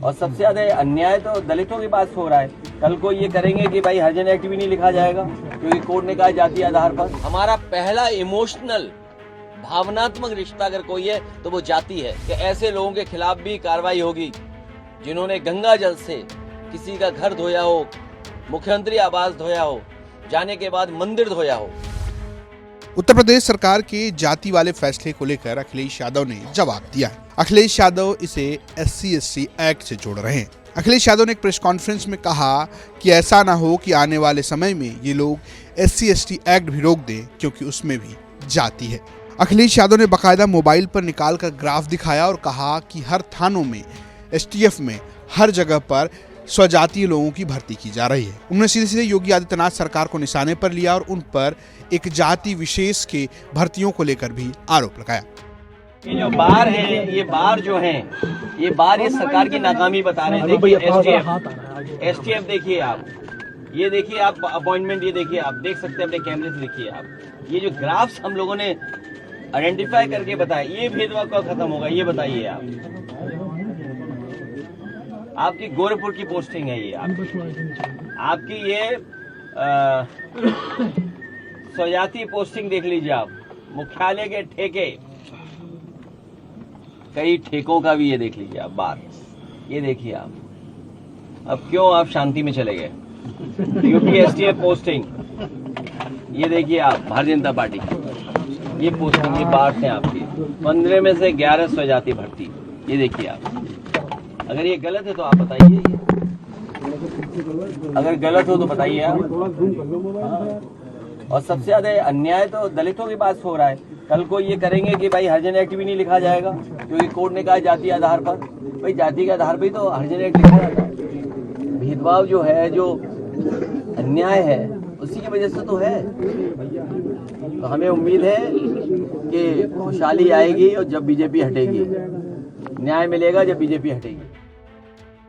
और सबसे ज्यादा अन्याय तो दलितों के पास हो रहा है। कल को ये करेंगे कि भाई हरिजन एक्ट भी नहीं लिखा जाएगा, क्योंकि कोर्ट ने कहा जाति आधार पर। हमारा पहला इमोशनल भावनात्मक रिश्ता अगर कोई है तो वो जाति है, कि ऐसे लोगों के खिलाफ भी कार्रवाई होगी जिन्होंने गंगा जल से किसी का घर धोया हो, मुख्यमंत्री आवास धोया हो, जाने के बाद मंदिर धोया हो। उत्तर प्रदेश सरकार के जाति वाले फैसले को लेकर अखिलेश यादव ने जवाब दिया है। अखिलेश यादव इसे SC/ST एक्ट से जोड़ रहे हैं। अखिलेश यादव ने एक प्रेस कॉन्फ्रेंस में कहा कि ऐसा ना हो कि आने वाले समय में ये लोग SC/ST एक्ट भी रोक दें, क्योंकि उसमें भी जाति है। अखिलेश यादव ने बाकायदा मोबाइल पर निकालकर ग्राफ दिखाया और कहा कि हर थानों में, STF में, हर जगह पर स्वजातीय लोगों की भर्ती की जा रही है। उन्होंने सीधे सीधे योगी आदित्यनाथ सरकार को निशाने पर लिया और उन पर एक जाति विशेष के भर्तियों को लेकर भी आरोप लगाया। ये जो बार है, ये बार जो है, ये बार ये सरकार की नाकामी बता रहे हैं। देखिए STF देखिए आप, ये देखिए आप अपॉइंटमेंट, ये देखिए आप, देख सकते हैं अपने कैमरे से, देखिए आप ये जो ग्राफ्स हम लोगों ने आइडेंटिफाई करके बताया, ये भेदभाव कब खत्म होगा ये बताइए आप। आपकी गोरखपुर की पोस्टिंग है ये, आपकी ये स्वजाति पोस्टिंग देख लीजिए आप, मुख्यालय के ठेके, कई ठेकों का भी ये देख लीजिए आप बार, ये देखिए आप। अब क्यों आप शांति में चले गए? UP STF पोस्टिंग, ये देखिए आप, भारतीय जनता पार्टी ये पोस्टिंग, ये बार थे आपकी 15 में से 11 स्वजाति भर्ती, ये देखिए आप। अगर ये गलत है तो आप बताइए, अगर गलत हो तो बताइए आप। और सबसे ज्यादा अन्याय तो दलितों के पास हो रहा है। कल को ये करेंगे कि भाई हरिजन एक्ट भी नहीं लिखा जाएगा, क्योंकि कोर्ट ने कहा जाति आधार पर। भाई जाति के आधार पर ही तो हरिजन एक्ट लिखा जाता है। भेदभाव जो है, जो अन्याय है, उसी की वजह से तो है। तो हमें उम्मीद है कि खुशहाली आएगी और जब बीजेपी हटेगी, न्याय मिलेगा जब बीजेपी हटेगी।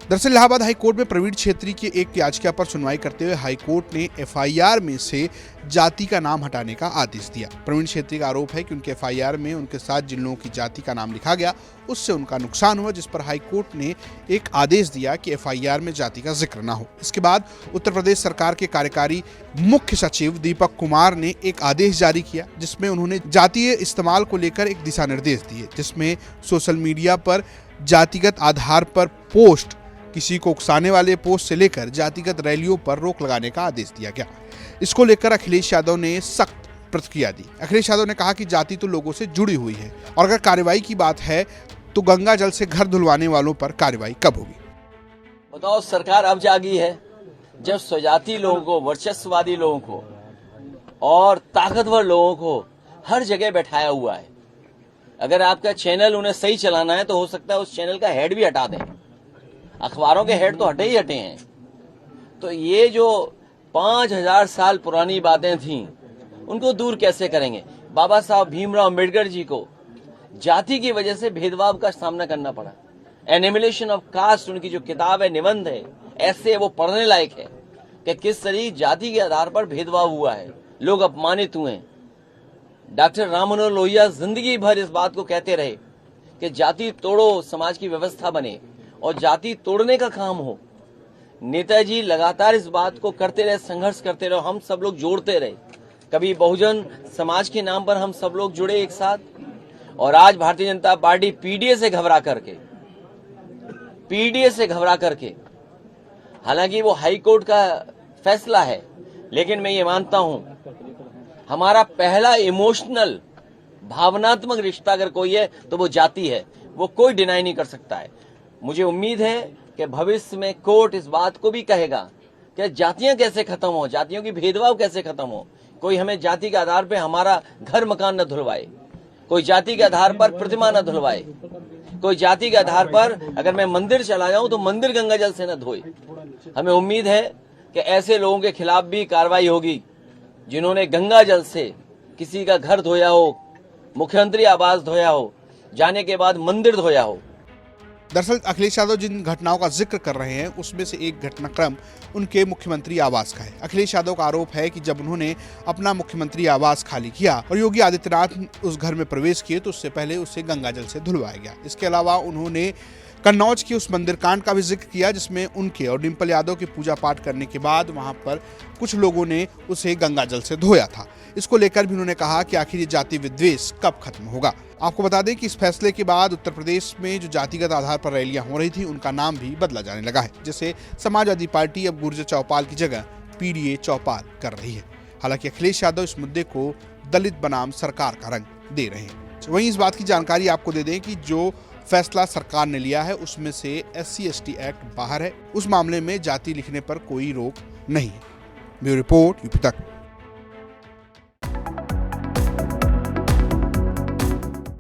दरअसल इलाहाबाद हाईकोर्ट में प्रवीण छेत्री की एक याचिका पर सुनवाई करते हुए हाईकोर्ट ने FIR में से जाति का नाम हटाने का आदेश दिया। प्रवीण छेत्री का आरोप है कि उनके FIR में उनके साथ जिन लोगों की जाति का नाम लिखा गया उससे उनका नुकसान हुआ, जिस पर हाईकोर्ट ने एक आदेश दिया कि FIR में जाति का जिक्र ना हो। इसके बाद उत्तर प्रदेश सरकार के कार्यकारी मुख्य सचिव दीपक कुमार ने एक आदेश जारी किया, जिसमें उन्होंने जातीय इस्तेमाल को लेकर एक दिशा निर्देश दिए, जिसमें सोशल मीडिया पर जातिगत आधार पर पोस्ट, किसी को उकसाने वाले पोस्ट से लेकर जातिगत रैलियों पर रोक लगाने का आदेश दिया गया। इसको लेकर अखिलेश यादव ने सख्त प्रतिक्रिया दी। अखिलेश यादव ने कहा कि जाति तो लोगों से जुड़ी हुई है, और अगर कार्रवाई की बात है तो गंगा जल से घर धुलवाने वालों पर कार्रवाई कब होगी? बताओ, सरकार अब जागी है जब स्वजाति लोगों को, वर्चस्ववादी लोगों को और ताकतवर लोगों को हर जगह बैठाया हुआ है। अगर आपका चैनल उन्हें सही चलाना है तो हो सकता है उस चैनल का हेड भी हटा दें। अखबारों के हेड तो हटे ही हटे हैं। तो ये जो 5000 साल पुरानी बातें थीं, उनको दूर कैसे करेंगे? बाबा साहब भीमराव अम्बेडकर जी को जाति की वजह से भेदभाव का सामना करना पड़ा। एनिमिलेशन ऑफ कास्ट उनकी जो किताब है, निबंध है, ऐसे वो पढ़ने लायक है कि किस तरीके जाति के आधार पर भेदभाव हुआ है, लोग अपमानित हुए। डॉक्टर राम मनोहर लोहिया जिंदगी भर इस बात को कहते रहे कि जाति तोड़ो, समाज की व्यवस्था बने, और जाति तोड़ने का काम हो। नेताजी लगातार इस बात को करते रहे, संघर्ष करते रहे, हम सब लोग जोड़ते रहे। कभी बहुजन समाज के नाम पर हम सब लोग जुड़े एक साथ, और आज भारतीय जनता पार्टी पीडीए से घबरा करके, हालांकि वो हाई कोर्ट का फैसला है, लेकिन मैं ये मानता हूं हमारा पहला इमोशनल भावनात्मक रिश्ता अगर कोई है तो वो जाति है। वो कोई डिनाई नहीं कर सकता है। मुझे उम्मीद है कि भविष्य में कोर्ट इस बात को भी कहेगा कि जातियां कैसे खत्म हो, जातियों की भेदभाव कैसे खत्म हो। कोई हमें जाति के आधार पर हमारा घर मकान न धुलवाए, कोई जाति के आधार पर प्रतिमा न धुलवाए, कोई जाति के आधार पर अगर मैं मंदिर चला जाऊं तो मंदिर गंगा जल से न धोए। हमें उम्मीद है कि ऐसे लोगों के खिलाफ भी कार्रवाई होगी जिन्होंने गंगा जल से किसी का घर धोया हो, मुख्यमंत्री आवास धोया हो, जाने के बाद मंदिर धोया हो। दरअसल अखिलेश यादव जिन घटनाओं का जिक्र कर रहे हैं उसमें से एक घटनाक्रम उनके मुख्यमंत्री आवास का है। अखिलेश यादव का आरोप है कि जब उन्होंने अपना मुख्यमंत्री आवास खाली किया और योगी आदित्यनाथ उस घर में प्रवेश किए तो उससे पहले उसे गंगा जल से धुलवाया गया। इसके अलावा उन्होंने कन्नौज के उस मंदिर कांड का भी जिक्र किया जिसमें उनके और डिंपल यादव के पूजा पाठ करने के बाद वहां पर कुछ लोगों ने उसे गंगा जल से धोया था। इसको लेकर भी उन्होंने कहा कि आखिर ये जाति विद्वेष कब खत्म होगा। आपको बता दें कि इस फैसले के बाद उत्तर प्रदेश में जो जातिगत आधार पर रैलियां हो रही थी उनका नाम भी बदला जाने लगा है। जैसे समाजवादी पार्टी अब गुर्जर चौपाल की जगह पीडीए चौपाल कर रही है। हालांकि अखिलेश यादव इस मुद्दे को दलित बनाम सरकार का रंग दे रहे हैं। वहीं इस बात की जानकारी आपको दे दें कि जो फैसला सरकार ने लिया है उसमें से SC/ST एक्ट बाहर है। उस मामले में जाति लिखने पर कोई रोक नहीं है। ब्यूरो रिपोर्ट, यूपी तक।